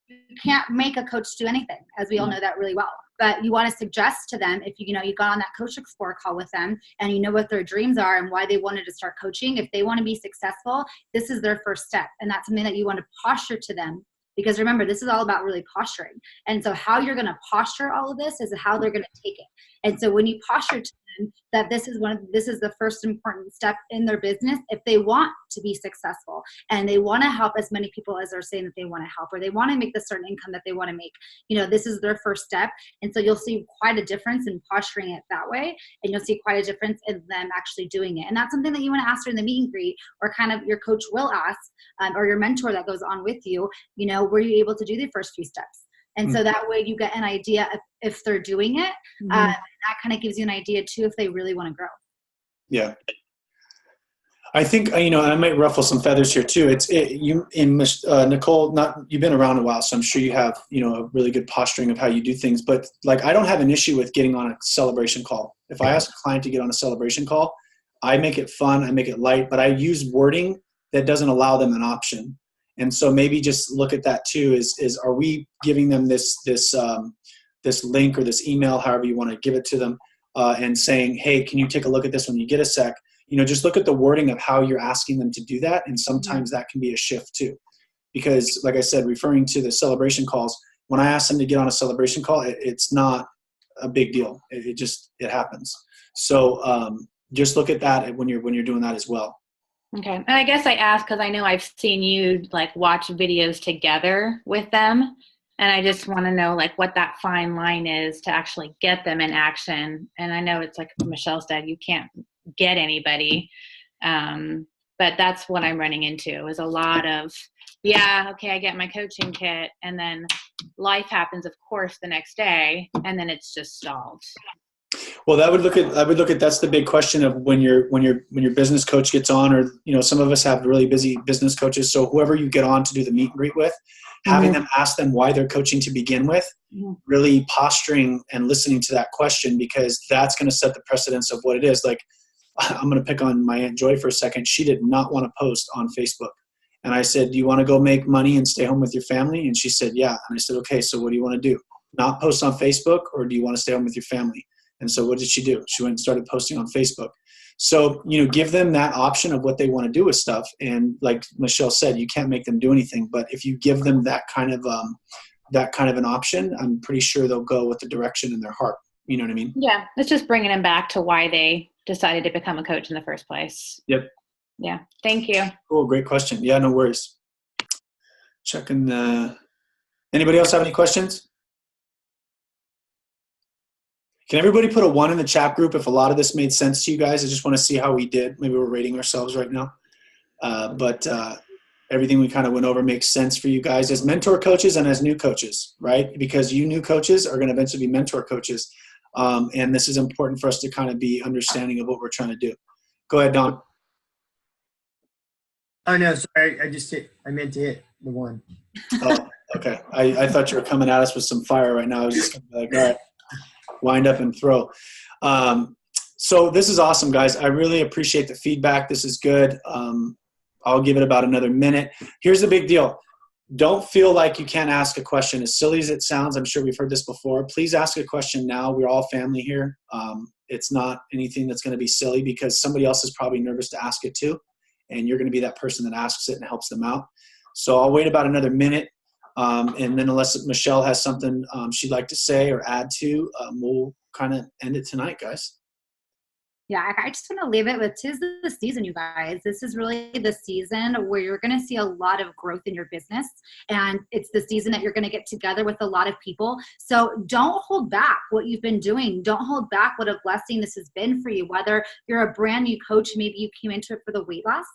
[SPEAKER 2] you can't make a coach do anything, as we all know that really well. But you want to suggest to them, if you got on that Coach Explore call with them and you know what their dreams are and why they wanted to start coaching, if they want to be successful, this is their first step. And that's something that you want to posture to them. Because remember, this is all about really posturing. And so how you're going to posture all of this is how they're going to take it. And so when you posture to them that this is the first important step in their business, if they want to be successful and they want to help as many people as they're saying that they want to help, or they want to make the certain income that they want to make, this is their first step. And so you'll see quite a difference in posturing it that way. And you'll see quite a difference in them actually doing it. And that's something that you want to ask during the meet and greet, or kind of your coach will ask, or your mentor that goes on with you, were you able to do the first few steps? And so that way you get an idea if they're doing it. That kind of gives you an idea too if they really want to grow.
[SPEAKER 1] Yeah. I think, I might ruffle some feathers here too. Nicole, you've been around a while, so I'm sure you have, a really good posturing of how you do things. But like, I don't have an issue with getting on a celebration call. If I ask a client to get on a celebration call, I make it fun, I make it light, but I use wording that doesn't allow them an option. And so maybe just look at that too, is are we giving them this link or this email, however you want to give it to them, and saying, hey, can you take a look at this when you get a sec? Just look at the wording of how you're asking them to do that. And sometimes that can be a shift too. Because like I said, referring to the celebration calls, when I ask them to get on a celebration call, it's not a big deal. It happens. So just look at that when you're doing that as well.
[SPEAKER 8] Okay. And I guess I asked because I know I've seen you watch videos together with them. And I just want to know what that fine line is to actually get them in action. And I know it's like Michelle said, you can't get anybody. But that's what I'm running into is a lot of, okay, I get my coaching kit. And then life happens, of course, the next day. And then it's just stalled.
[SPEAKER 1] Well, I would look at that's the big question of when your business coach gets on, or some of us have really busy business coaches. So whoever you get on to do the meet and greet with, having them ask them why they're coaching to begin with, really posturing and listening to that question, because that's going to set the precedence of what it is. Like, I'm going to pick on my Aunt Joy for a second. She did not want to post on Facebook. And I said, do you want to go make money and stay home with your family? And she said, yeah. And I said, okay, so what do you want to do? Not post on Facebook, or do you want to stay home with your family? And so what did she do? She went and started posting on Facebook. So, give them that option of what they want to do with stuff. And like Michelle said, you can't make them do anything, but if you give them that kind of an option, I'm pretty sure they'll go with the direction in their heart. You know what I mean?
[SPEAKER 8] Yeah. It's just bringing them back to why they decided to become a coach in the first place.
[SPEAKER 1] Yep.
[SPEAKER 8] Yeah. Thank you.
[SPEAKER 1] Cool. Great question. Yeah, no worries. Checking anybody else have any questions? Can everybody put a 1 in the chat group if a lot of this made sense to you guys? I just want to see how we did. Maybe we're rating ourselves right now. But everything we kind of went over makes sense for you guys as mentor coaches and as new coaches, right? Because you new coaches are going to eventually be mentor coaches. And this is important for us to kind of be understanding of what we're trying to do. Go ahead, Don.
[SPEAKER 6] Oh, no, sorry. I meant to hit the 1.
[SPEAKER 1] Oh, okay. I thought you were coming at us with some fire right now. I was just going to be like, all right. Wind up and throw. So this is awesome, guys. I really appreciate the feedback. This is good. I'll give it about another minute. Here's the big deal. don't feel like you can't ask a question. As silly as it sounds, I'm sure we've heard this before. Please ask a question now. We're all family here. It's not anything that's going to be silly because somebody else is probably nervous to ask it too, and you're going to be that person that asks it and helps them out. So I'll wait about another minute, and then unless Michelle has something she'd like to say or add to, we'll kind of end it tonight, guys.
[SPEAKER 2] Yeah, I just want to leave it with 'tis the season, you guys. This is really the season where you're going to see a lot of growth in your business. And it's the season that you're going to get together with a lot of people. So don't hold back what you've been doing. Don't hold back what a blessing this has been for you. Whether you're a brand new coach, maybe you came into it for the weight loss.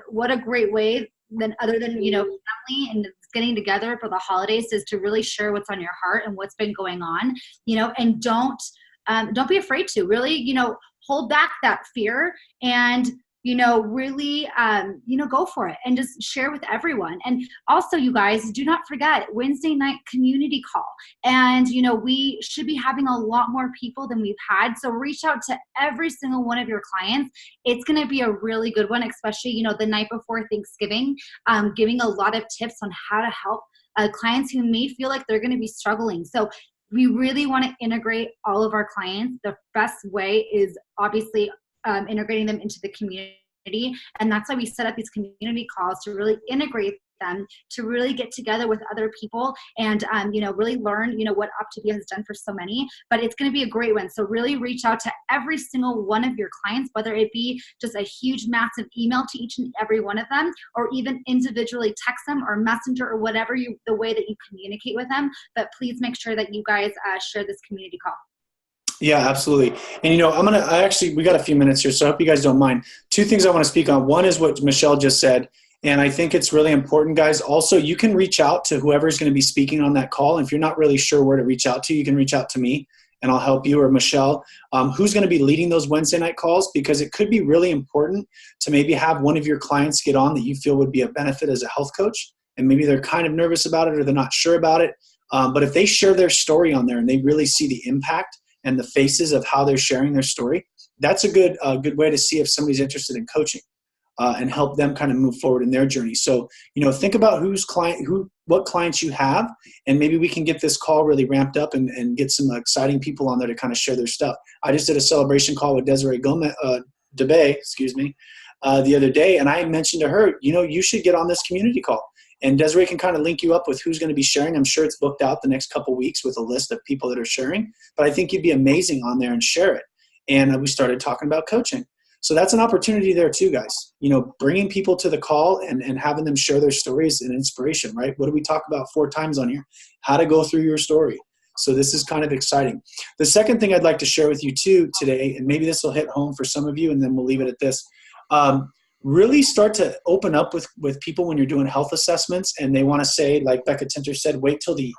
[SPEAKER 2] What a great way then other than, you know, family and getting together for the holidays is to really share what's on your heart and what's been going on, you know, and don't be afraid to really, you know, hold back that fear and, you know, really, you know, go for it and just share with everyone. And also, you guys, do not forget Wednesday night community call. And, you know, we should be having a lot more people than we've had. So reach out to every single one of your clients. It's going to be a really good one, especially, you know, the night before Thanksgiving, giving a lot of tips on how to help clients who may feel like they're going to be struggling. So we really want to integrate all of our clients. The best way is obviously integrating them into the community. And that's why we set up these community calls to really integrate them, to really get together with other people and, you know, really learn, you know, what Optavia has done for so many. But it's going to be a great one. So really reach out to every single one of your clients, whether it be just a huge, massive email to each and every one of them, or even individually text them or messenger or whatever the way that you communicate with them. But please make sure that you guys share this community call.
[SPEAKER 1] Yeah, absolutely. And, you know, we got a few minutes here, so I hope you guys don't mind. Two things I want to speak on. One is what Michelle just said. And I think it's really important, guys. Also, you can reach out to whoever's going to be speaking on that call. And if you're not really sure where to reach out to, you can reach out to me and I'll help you, or Michelle, who's going to be leading those Wednesday night calls, because it could be really important to maybe have one of your clients get on that you feel would be a benefit as a health coach. And maybe they're kind of nervous about it or they're not sure about it. But if they share their story on there and they really see the impact and the faces of how they're sharing their story, that's a good way to see if somebody's interested in coaching. And help them kind of move forward in their journey. So, you know, think about what clients you have, and maybe we can get this call really ramped up and get some exciting people on there to kind of share their stuff. I just did a celebration call with Desiree Gomez, DeBay, the other day, and I mentioned to her, you know, you should get on this community call. And Desiree can kind of link you up with who's going to be sharing. I'm sure it's booked out the next couple of weeks with a list of people that are sharing, but I think you'd be amazing on there and share it. And we started talking about coaching. So that's an opportunity there too, guys. You know, bringing people to the call and having them share their stories and inspiration, right? What do we talk about 4 times on here? How to go through your story. So this is kind of exciting. The second thing I'd like to share with you too today, and maybe this will hit home for some of you, and then we'll leave it at this. Really start to open up with people when you're doing health assessments and they want to say, like Becca Tinter said, wait till the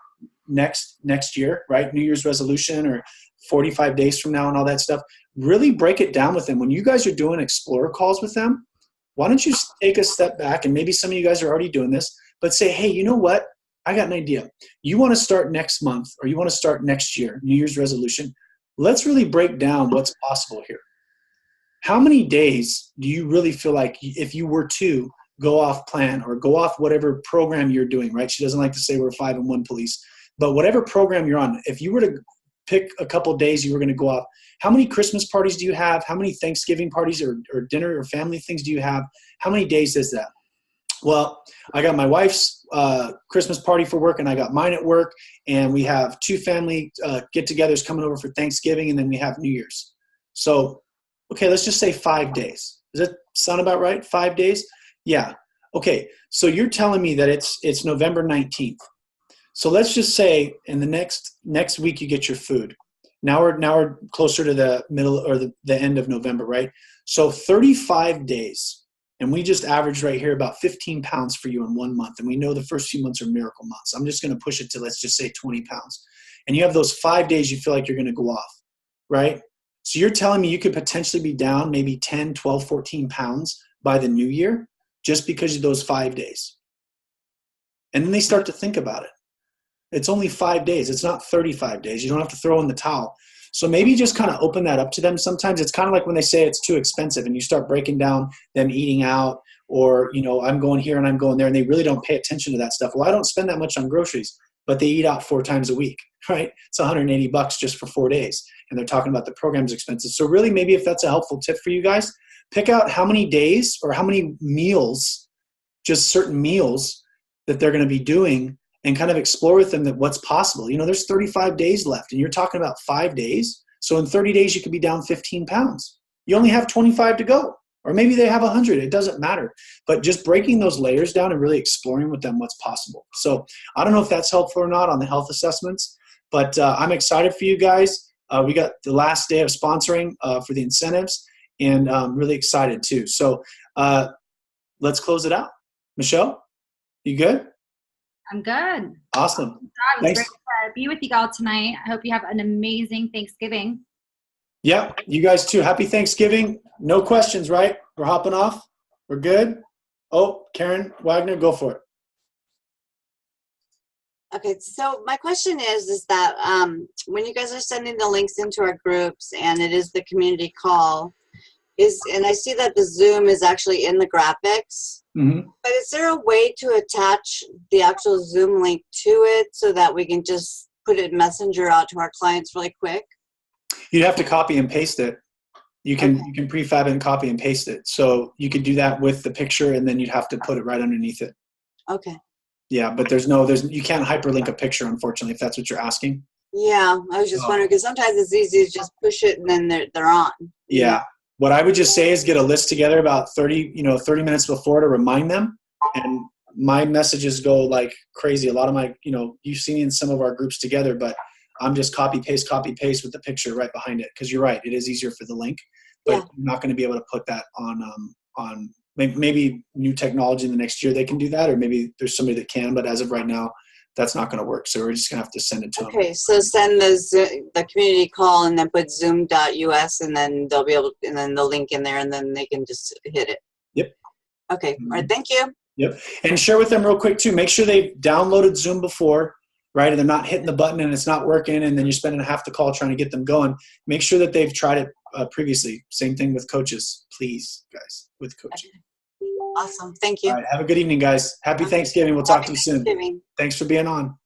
[SPEAKER 1] next year, right? New Year's resolution or 45 days from now and all that stuff. Really break it down with them. When you guys are doing Explorer calls with them, why don't you take a step back, and maybe some of you guys are already doing this, but say, hey, you know what? I got an idea. You want to start next month or you want to start next year, New Year's resolution. Let's really break down what's possible here. How many days do you really feel like if you were to go off plan or go off whatever program you're doing, right? She doesn't like to say we're 5-in-1 police, but whatever program you're on, if you were to pick a couple days you were going to go off, how many Christmas parties do you have? How many Thanksgiving parties or dinner or family things do you have? How many days is that? Well, I got my wife's Christmas party for work and I got mine at work, and we have 2 family get-togethers coming over for Thanksgiving, and then we have New Year's. So, okay, let's just say 5 days. Does that sound about right? 5 days? Yeah. Okay, so you're telling me that it's November 19th. So let's just say in the next week you get your food. Now we're closer to the middle or the end of November, right? So 35 days, and we just averaged right here about 15 pounds for you in 1 month. And we know the first few months are miracle months. I'm just going to push it to, let's just say 20 pounds. And you have those 5 days you feel like you're going to go off, right? So you're telling me you could potentially be down maybe 10, 12, 14 pounds by the new year just because of those 5 days. And then they start to think about it. It's only 5 days. It's not 35 days. You don't have to throw in the towel. So maybe just kind of open that up to them. Sometimes it's kind of like when they say it's too expensive and you start breaking down them eating out or, you know, I'm going here and I'm going there, and they really don't pay attention to that stuff. Well, I don't spend that much on groceries, but they eat out 4 times a week, right? It's $180 just for 4 days. And they're talking about the program's expenses. So really, maybe if that's a helpful tip for you guys, pick out how many days or how many meals, just certain meals that they're going to be doing, and kind of explore with them that what's possible. You know, there's 35 days left, and you're talking about 5 days. So in 30 days, you could be down 15 pounds. You only have 25 to go, or maybe they have 100. It doesn't matter. But just breaking those layers down and really exploring with them what's possible. So I don't know if that's helpful or not on the health assessments, but I'm excited for you guys. We got the last day of sponsoring for the incentives, and I'm really excited too. So let's close it out. Michelle, you good?
[SPEAKER 2] I'm good.
[SPEAKER 1] Awesome.
[SPEAKER 2] It was
[SPEAKER 1] Thanks.
[SPEAKER 2] great to be with you all tonight. I hope you have an amazing Thanksgiving.
[SPEAKER 1] Yeah, you guys too. Happy Thanksgiving. No questions, right? We're hopping off. We're good. Oh, Karen Wagner, go for it.
[SPEAKER 9] Okay, so my question is that when you guys are sending the links into our groups, and it is the community call, and I see that the Zoom is actually in the graphics, but is there a way to attach the actual Zoom link to it so that we can just put it in Messenger out to our clients really quick?
[SPEAKER 1] You'd have to copy and paste it. You can prefab and copy and paste it. So you could do that with the picture, and then you'd have to put it right underneath it.
[SPEAKER 9] Okay.
[SPEAKER 1] Yeah, but you can't hyperlink a picture, unfortunately, if that's what you're asking.
[SPEAKER 9] Yeah, I was just wondering, because sometimes it's easy to just push it and then they're on.
[SPEAKER 1] Yeah. What I would just say is get a list together about 30 minutes before to remind them. And my messages go like crazy. A lot of my, you've seen in some of our groups together, but I'm just copy paste with the picture right behind it. Because you're right, it is easier for the link, but you're not going to be able to put that on maybe new technology in the next year they can do that, or maybe there's somebody that can, but as of right now, that's not going to work. So we're just going to have to send it to them.
[SPEAKER 9] Okay, so send the community call and then put zoom.us, and then they'll be able, and then the link in there, and then they can just hit it.
[SPEAKER 1] Yep.
[SPEAKER 9] Okay, all right, thank you.
[SPEAKER 1] Yep. And share with them real quick too. Make sure they've downloaded Zoom before, right? And they're not hitting the button and it's not working, and then you're spending half the call trying to get them going. Make sure that they've tried it previously. Same thing with coaches, please, guys, with coaching.
[SPEAKER 9] Okay. Awesome. Thank you.
[SPEAKER 1] All right. Have a good evening, guys. Happy Thanksgiving. We'll talk to you soon.
[SPEAKER 9] Thanksgiving.
[SPEAKER 1] Thanks for being on.